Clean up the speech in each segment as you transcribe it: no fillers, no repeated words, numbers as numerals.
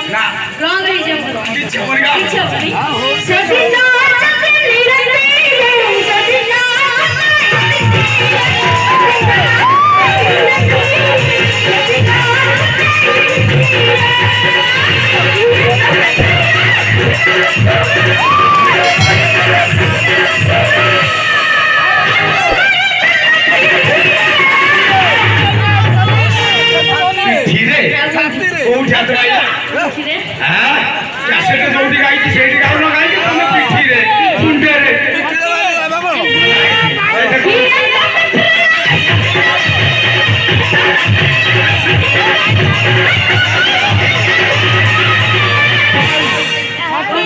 না রং হয়ে যাবে কিচ্ছু বলি না কিচ্ছু হবে না সদিনা চাঁদে নিরতে সদিনা ধীরে ও যাত্রা রে হ্যাঁ সেটা যদি গাইছি সেইটি কারণ গাইছি তুমি পিঠি রে শুনতে রে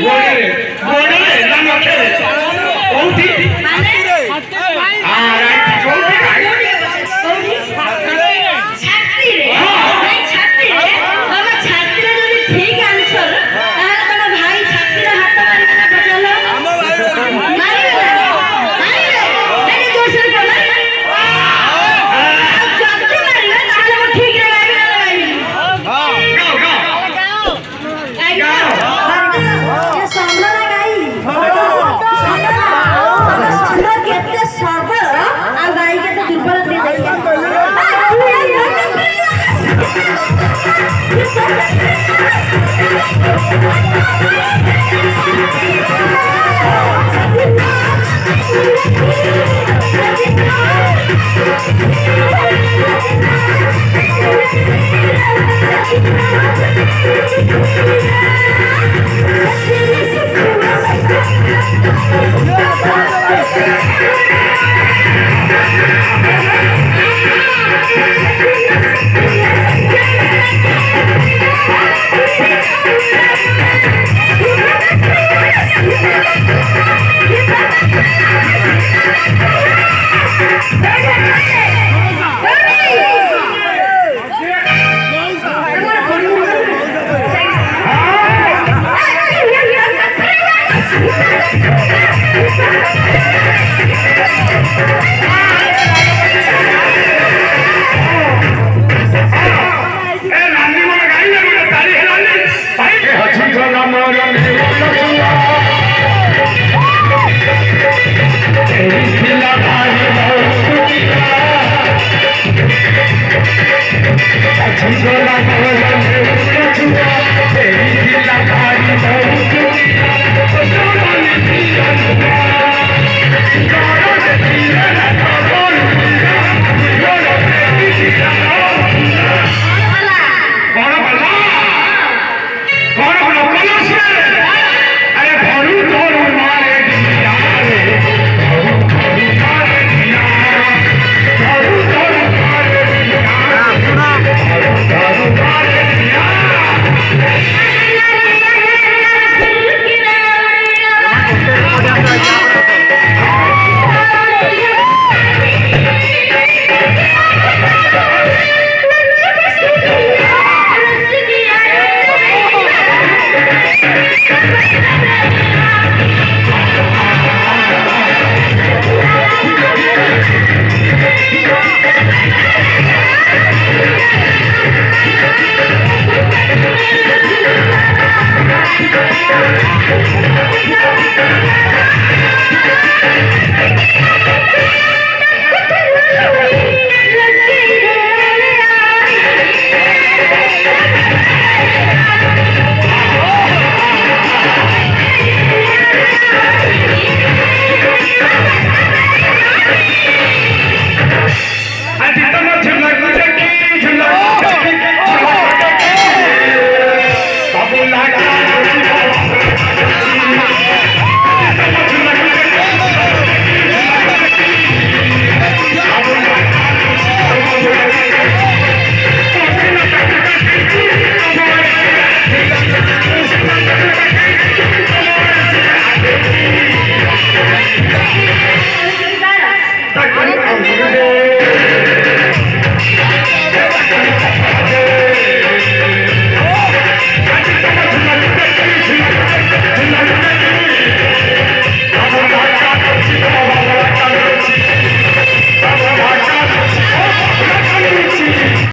গোড়ে গোড়ে না মাঠে ওটি মানে আর আইটি চলতে গাই ছাত্রী রে এই ছাত্রী রে বাবা ছাত্রীরা যদি ঠিক আনসার তাহলে তোমার ভাই ছাত্রীরা হাত মারবে না চলো মারবে না এই জোর সরে বলো ছাত্রী মারবে তাহলে ও ঠিক রে গাইবে না গাইবে গাও গাও ये सामना लगाई सामना केते सबल आ गाई के तो दुर्बल दे